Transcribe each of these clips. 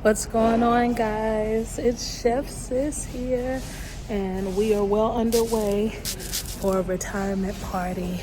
What's going on, guys? It's Chef Sis here, and we are well underway for a retirement party.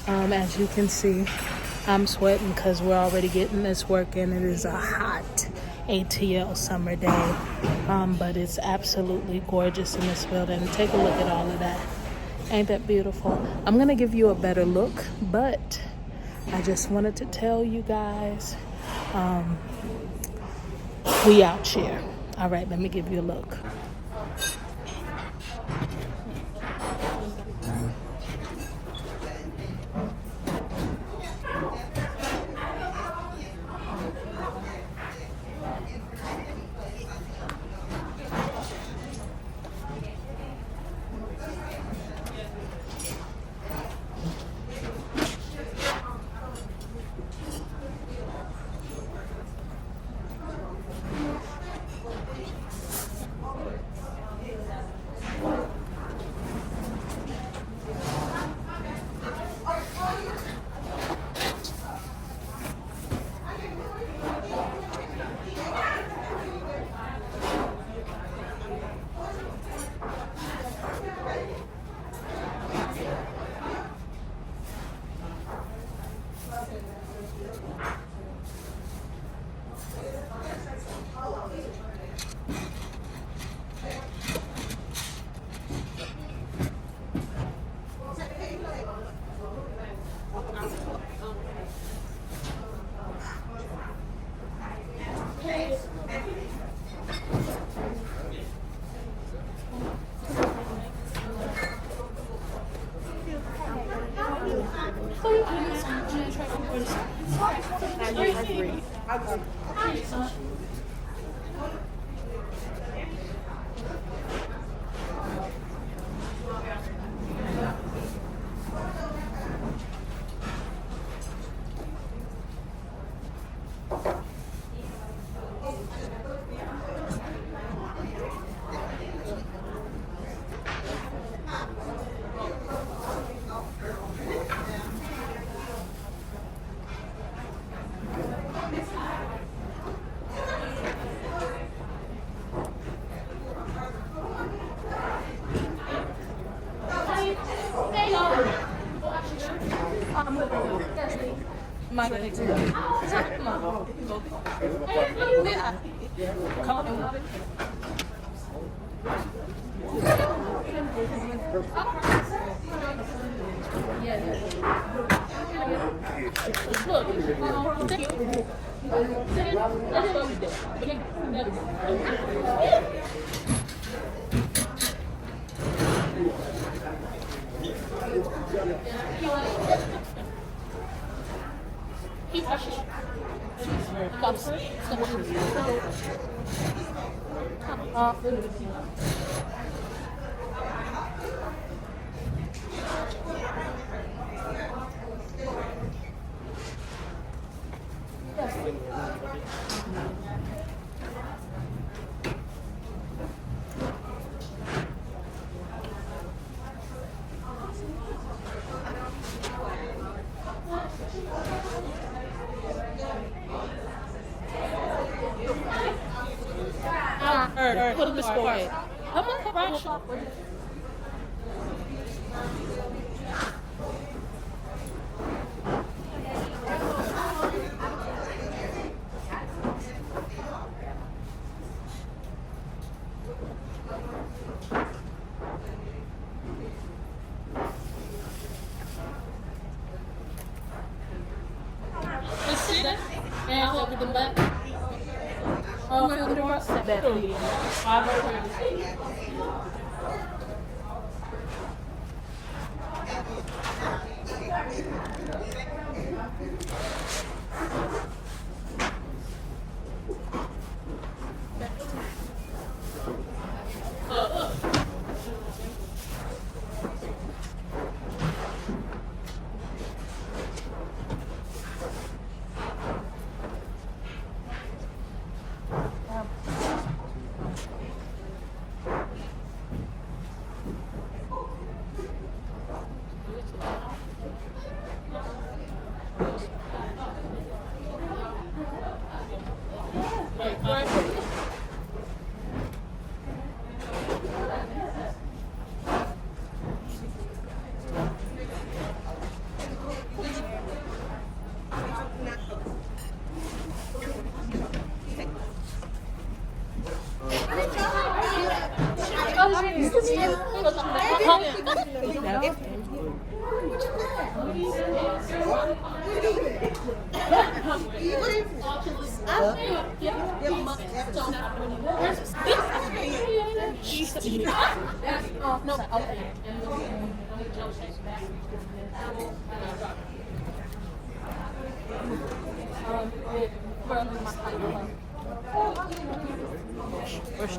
As you can see, I'm sweating because we're already getting this work in. It is a hot ATL summer day, but it's absolutely gorgeous in this building. Take a look at all of that. Ain't that beautiful? I'm going to give you a better look, but I just wanted to tell you guys, we out here. All right, let me give you a look. Put this away. Come on, Russia.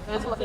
That's what.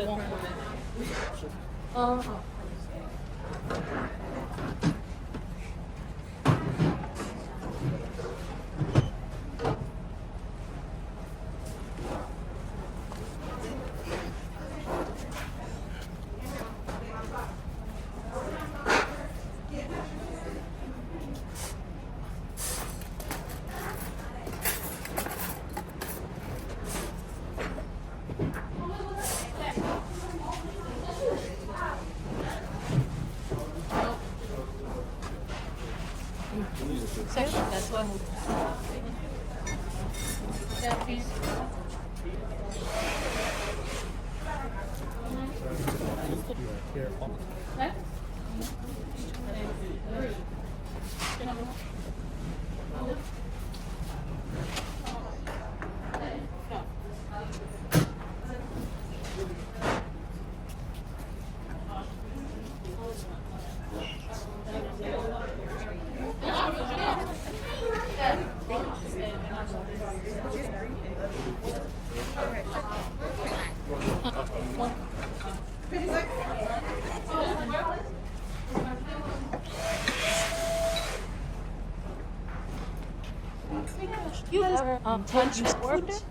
You ever touch sports?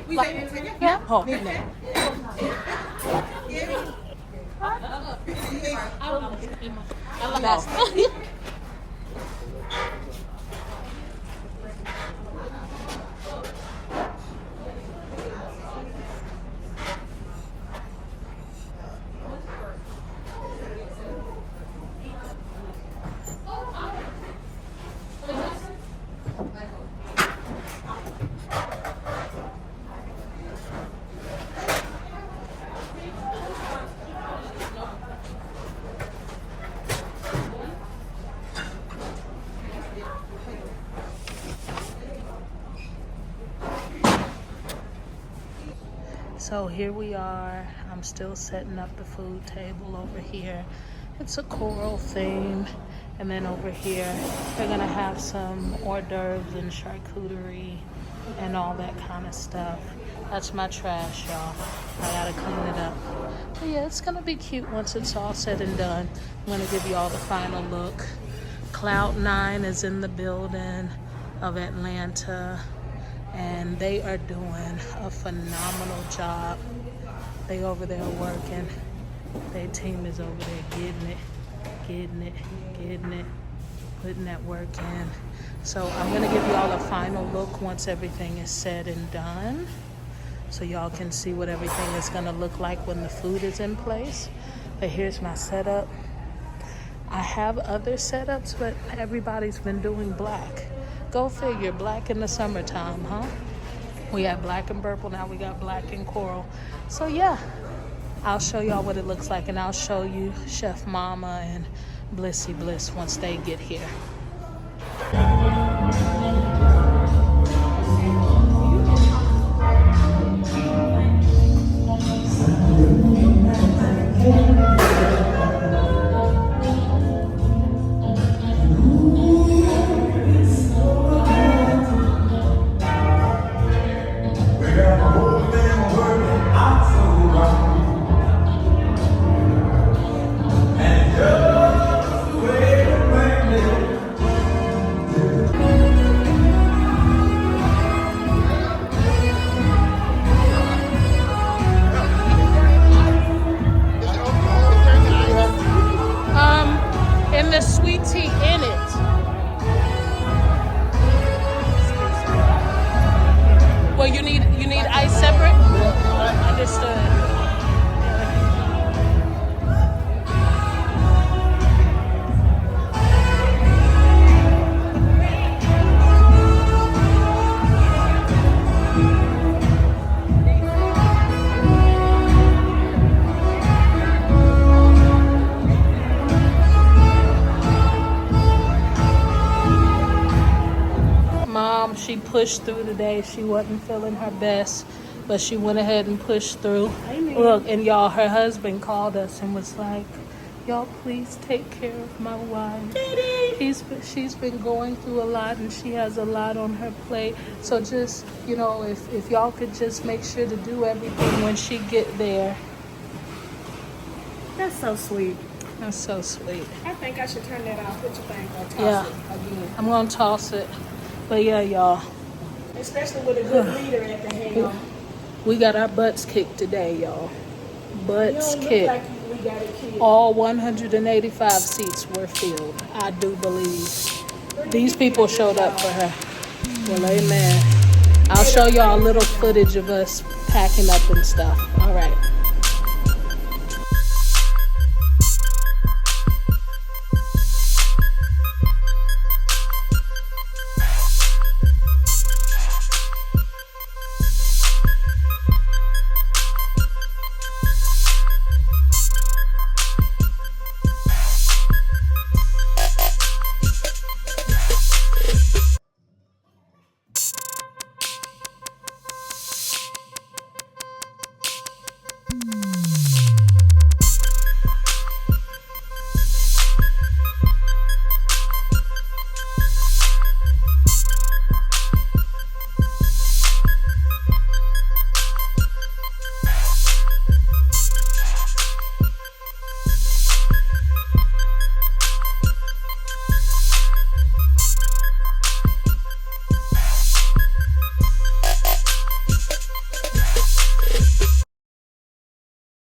Like, yeah. Oh, no. That's So here we are. I'm still setting up the food table over here. It's a coral theme. And then over here, they're gonna have some hors d'oeuvres and charcuterie and all that kind of stuff. That's my trash, y'all. I gotta clean it up. But yeah, it's gonna be cute once it's all said and done. I'm gonna give you all the final look. Cloud9 is in the building of Atlanta, and they are doing a phenomenal job. They over there working. Their team is over there getting it, putting that work in. So I'm gonna give you all a final look once everything is said and done, so y'all can see what everything is gonna look like when the food is in place. But here's my setup. I have other setups, but everybody's been doing black. Go figure, black in the summertime, huh? We had black and purple, now we got black and coral. So yeah, I'll show y'all what it looks like, and I'll show you Chef Mama and Blissy Bliss once they get here. push through today. She wasn't feeling her best, but she went ahead and pushed through. Amen. Look, and y'all, her husband called us and was like, y'all please take care of my wife. She's been going through a lot and she has a lot on her plate. So just, you know, if y'all could just make sure to do everything when she get there. That's so sweet. That's so sweet. I think I should turn that off. What you think? Or toss Yeah. it again? I'm gonna toss it. But yeah, y'all, Especially with a good leader at the helm. we got our butts kicked today, y'all. You Butts don't look kicked. like we got a kid. All 185 seats were filled, I do believe. These people showed up for her. Well, amen. I'll show y'all a little footage of us packing up and stuff. All right.